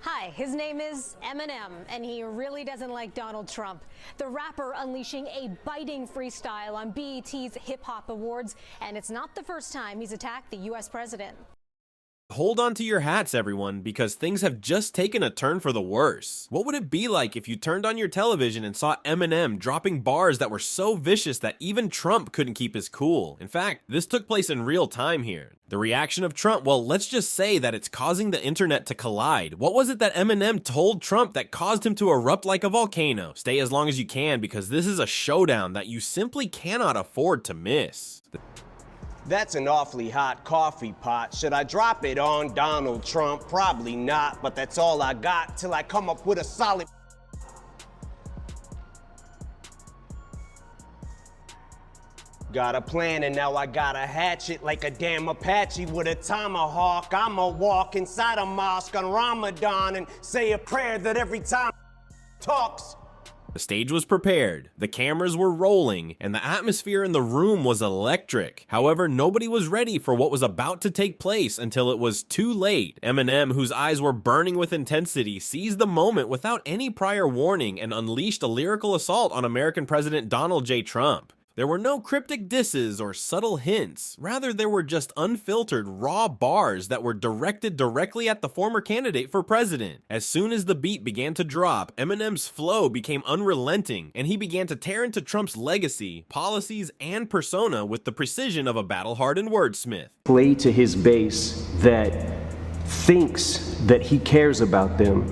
Hi, his name is Eminem, and he really doesn't like Donald Trump. The rapper unleashing a biting freestyle on BET's Hip Hop Awards, and it's not the first time he's attacked the U.S. president. Hold on to your hats, everyone, because things have just taken a turn for the worse. What would it be like if you turned on your television and saw Eminem dropping bars that were so vicious that even Trump couldn't keep his cool? In fact, this took place in real time here. The reaction of Trump, well, let's just say that it's causing the internet to collide. What was it that Eminem told Trump that caused him to erupt like a volcano? Stay as long as you can, because this is a showdown that you simply cannot afford to miss. That's an awfully hot coffee pot. Should I drop it on Donald Trump? Probably not, but that's all I got till I come up with a solid... Got a plan and now I gotta hatch it like a damn Apache with a tomahawk. I'ma walk inside a mosque on Ramadan and say a prayer that every time talks. The stage was prepared, the cameras were rolling, and the atmosphere in the room was electric. However, nobody was ready for what was about to take place until it was too late. Eminem, whose eyes were burning with intensity, seized the moment without any prior warning and unleashed a lyrical assault on American President Donald J. Trump. There were no cryptic disses or subtle hints. Rather, there were just unfiltered, raw bars that were directed directly at the former candidate for president. As soon as the beat began to drop, Eminem's flow became unrelenting, and he began to tear into Trump's legacy, policies, and persona with the precision of a battle-hardened wordsmith. Play to his base that thinks that he cares about them,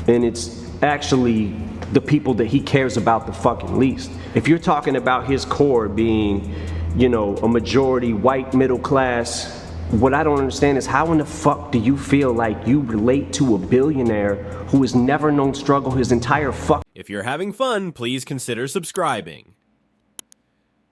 and it's actually the people that he cares about the fucking least. If you're talking about his core being, you know, a majority white middle class, what I don't understand is how in the fuck do you feel like you relate to a billionaire who has never known struggle his entire fuck? If you're having fun, please consider subscribing.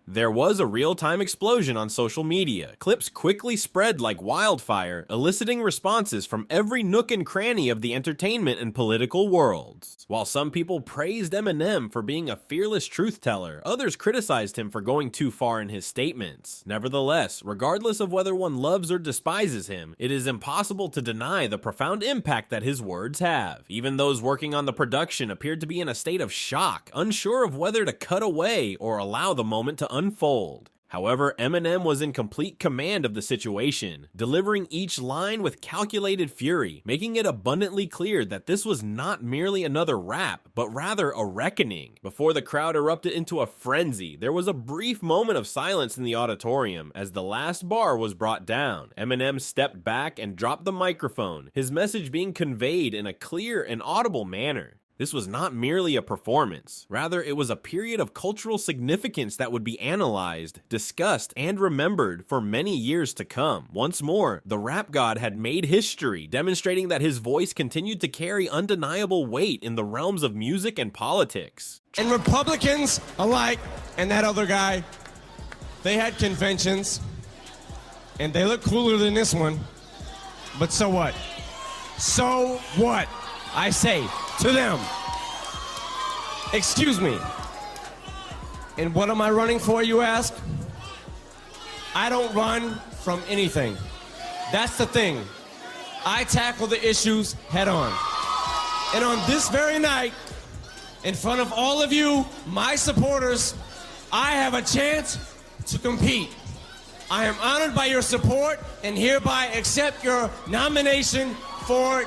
There was a real-time explosion on social media. Clips quickly spread like wildfire, eliciting responses from every nook and cranny of the entertainment and political worlds. While some people praised Eminem for being a fearless truth-teller, others criticized him for going too far in his statements. Nevertheless, regardless of whether one loves or despises him, it is impossible to deny the profound impact that his words have. Even those working on the production appeared to be in a state of shock, unsure of whether to cut away or allow the moment to unfold. However, Eminem was in complete command of the situation, delivering each line with calculated fury, making it abundantly clear that this was not merely another rap, but rather a reckoning. Before the crowd erupted into a frenzy, there was a brief moment of silence in the auditorium as the last bar was brought down. Eminem stepped back and dropped the microphone, his message being conveyed in a clear and audible manner. This was not merely a performance, rather it was a period of cultural significance that would be analyzed, discussed, and remembered for many years to come. Once more, the rap god had made history, demonstrating that his voice continued to carry undeniable weight in the realms of music and politics. And Republicans alike, and that other guy, they had conventions, and they look cooler than this one, but so what? So what? I say to them, excuse me, and what am I running for, you ask? I don't run from anything. That's the thing. I tackle the issues head on. And on this very night, in front of all of you, my supporters, I have a chance to compete. I am honored by your support and hereby accept your nomination for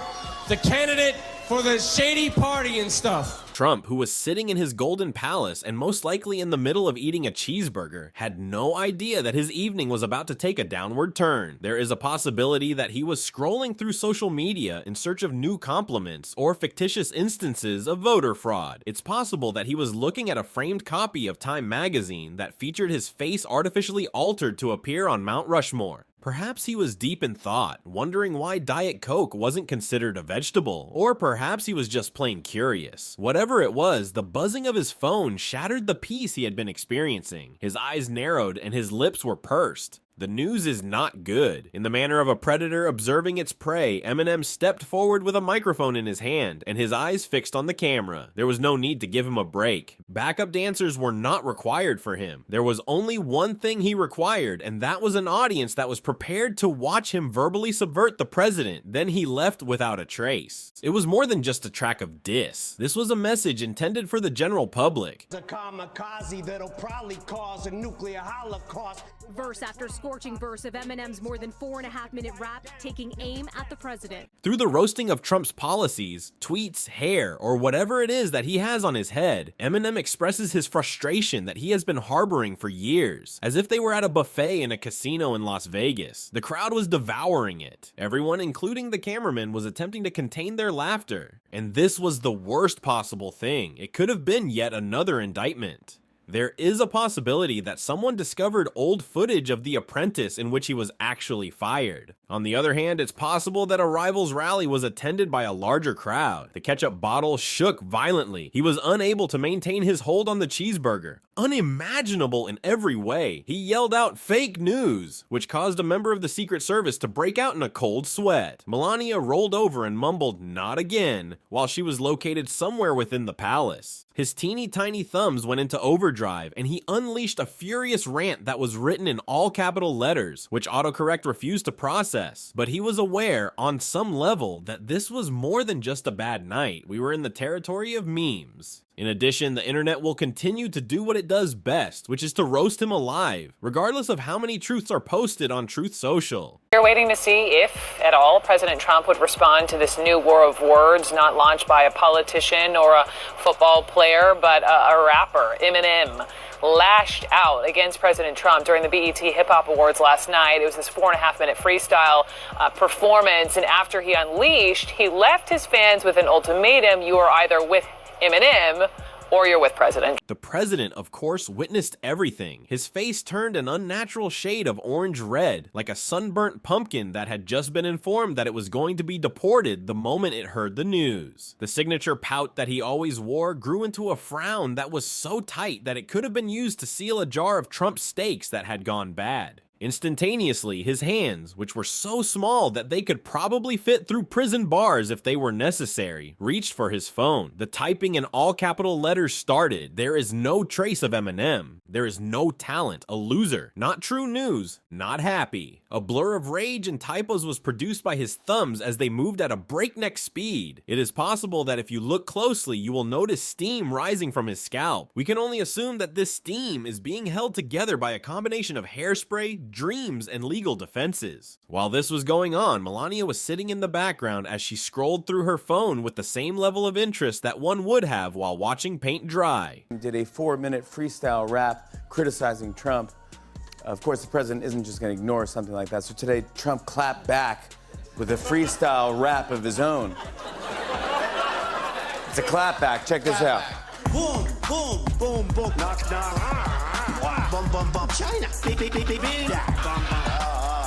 the candidate for the shady party and stuff. Trump, who was sitting in his golden palace and most likely in the middle of eating a cheeseburger, had no idea that his evening was about to take a downward turn. There is a possibility that he was scrolling through social media in search of new compliments or fictitious instances of voter fraud. It's possible that he was looking at a framed copy of Time magazine that featured his face artificially altered to appear on Mount Rushmore. Perhaps he was deep in thought, wondering why Diet Coke wasn't considered a vegetable, or perhaps he was just plain curious. Whatever it was, the buzzing of his phone shattered the peace he had been experiencing. His eyes narrowed and his lips were pursed. The news is not good. In the manner of a predator observing its prey, Eminem stepped forward with a microphone in his hand and his eyes fixed on the camera. There was no need to give him a break. Backup dancers were not required for him. There was only one thing he required, and that was an audience that was prepared to watch him verbally subvert the president. Then he left without a trace. It was more than just a track of diss. This was a message intended for the general public. The kamikaze that'll probably cause a nuclear holocaust. Verse after scorching verse of Eminem's more than 4.5-minute rap taking aim at the president. Through the roasting of Trump's policies, tweets, hair, or whatever it is that he has on his head, Eminem expresses his frustration that he has been harboring for years, as if they were at a buffet in a casino in Las Vegas. The crowd was devouring it. Everyone, including the cameraman, was attempting to contain their laughter. And this was the worst possible thing. It could have been yet another indictment. There is a possibility that someone discovered old footage of The Apprentice in which he was actually fired. On the other hand, it's possible that a rival's rally was attended by a larger crowd. The ketchup bottle shook violently. He was unable to maintain his hold on the cheeseburger. Unimaginable in every way. He yelled out "fake news," which caused a member of the Secret Service to break out in a cold sweat. Melania rolled over and mumbled "not again" while she was located somewhere within the palace. His teeny tiny thumbs went into overdrive and he unleashed a furious rant that was written in all capital letters, which autocorrect refused to process. But he was aware, on some level, that this was more than just a bad night. We were in the territory of memes. In addition, the internet will continue to do what it does best, which is to roast him alive, regardless of how many truths are posted on Truth Social. We're waiting to see if, at all, President Trump would respond to this new war of words not launched by a politician or a football player, but a rapper, Eminem, lashed out against President Trump during the BET Hip Hop Awards last night. It was this 4.5-minute freestyle performance, and after he unleashed, he left his fans with an ultimatum: you are either with Eminem or you're with President. The president, of course, witnessed everything. His face turned an unnatural shade of orange red, like a sunburnt pumpkin that had just been informed that it was going to be deported the moment it heard the news. The signature pout that he always wore grew into a frown that was so tight that it could have been used to seal a jar of Trump steaks that had gone bad. Instantaneously, his hands, which were so small that they could probably fit through prison bars if they were necessary, reached for his phone. The typing in all capital letters started. There is no trace of Eminem. There is no talent. A loser. Not true news. Not happy. A blur of rage and typos was produced by his thumbs as they moved at a breakneck speed. It is possible that if you look closely, you will notice steam rising from his scalp. We can only assume that this steam is being held together by a combination of hairspray, dreams, and legal defenses. While this was going on, Melania was sitting in the background as she scrolled through her phone with the same level of interest that one would have while watching paint dry. Did a 4-minute freestyle rap criticizing Trump. Of course, the president isn't just going to ignore something like that. So today, Trump clapped back with a freestyle rap of his own. It's a clapback. Check this out. Boom, boom, boom, boom. Knock, knock. Bum, bum, bum. China. Beep, beep, beep, beep, beep.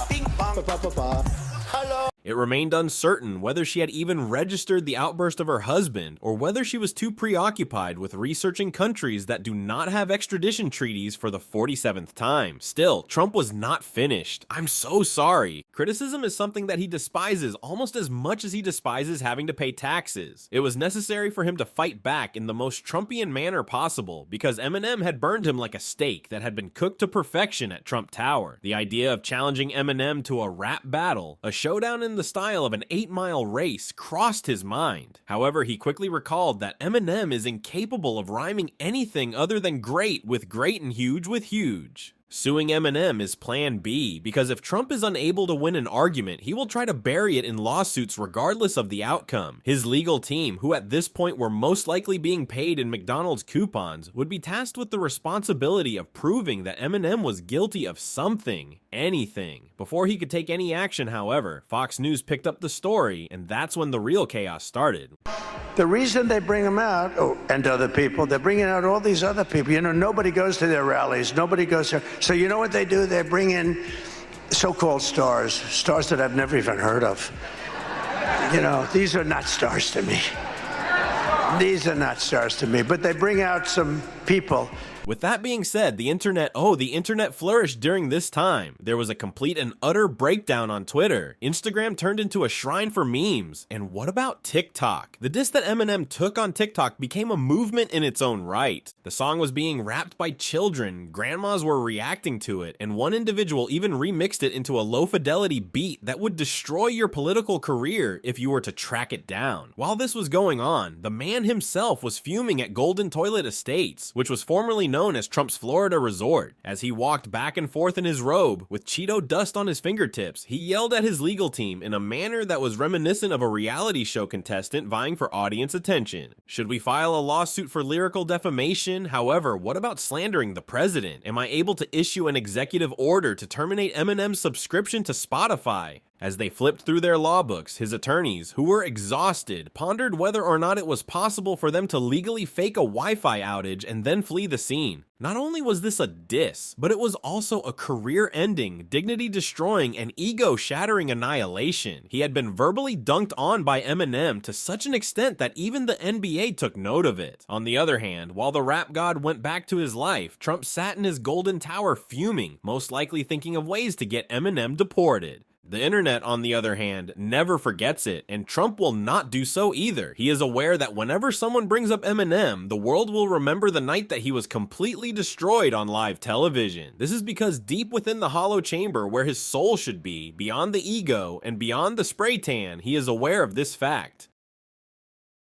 Bing, bong. Hello. It remained uncertain whether she had even registered the outburst of her husband or whether she was too preoccupied with researching countries that do not have extradition treaties for the 47th time. Still, Trump was not finished. I'm so sorry. Criticism is something that he despises almost as much as he despises having to pay taxes. It was necessary for him to fight back in the most Trumpian manner possible because Eminem had burned him like a steak that had been cooked to perfection at Trump Tower. The idea of challenging Eminem to a rap battle, a showdown in the style of an 8-mile race, crossed his mind. However, he quickly recalled that Eminem is incapable of rhyming anything other than great with great and huge with huge. Suing Eminem is plan B, because if Trump is unable to win an argument, he will try to bury it in lawsuits regardless of the outcome. His legal team, who at this point were most likely being paid in McDonald's coupons, would be tasked with the responsibility of proving that Eminem was guilty of something, anything. Before he could take any action, however, Fox News picked up the story, and that's when the real chaos started. The reason they bring him out, and other people, they're bringing out all these other people. You know, nobody goes to their rallies. Nobody goes there. So you know what they do? They bring in so-called stars, stars that I've never even heard of. You know, these are not stars to me. These are not stars to me. But they bring out some people With that being said, the internet flourished during this time. There was a complete and utter breakdown on Twitter. Instagram turned into a shrine for memes. And what about TikTok? The diss that Eminem took on TikTok became a movement in its own right. The song was being rapped by children, grandmas were reacting to it, and one individual even remixed it into a low-fidelity beat that would destroy your political career if you were to track it down. While this was going on, the man himself was fuming at Golden Toilet Estates, which was formerly known as Trump's Florida resort. As he walked back and forth in his robe, with Cheeto dust on his fingertips, he yelled at his legal team in a manner that was reminiscent of a reality show contestant vying for audience attention. Should we file a lawsuit for lyrical defamation? However, what about slandering the president? Am I able to issue an executive order to terminate Eminem's subscription to Spotify? As they flipped through their law books, his attorneys, who were exhausted, pondered whether or not it was possible for them to legally fake a Wi-Fi outage and then flee the scene. Not only was this a diss, but it was also a career-ending, dignity-destroying, and ego-shattering annihilation. He had been verbally dunked on by Eminem to such an extent that even the NBA took note of it. On the other hand, while the rap god went back to his life, Trump sat in his golden tower fuming, most likely thinking of ways to get Eminem deported. The internet, on the other hand, never forgets it, and Trump will not do so either. He is aware that whenever someone brings up Eminem, the world will remember the night that he was completely destroyed on live television. This is because deep within the hollow chamber where his soul should be, beyond the ego and beyond the spray tan, he is aware of this fact.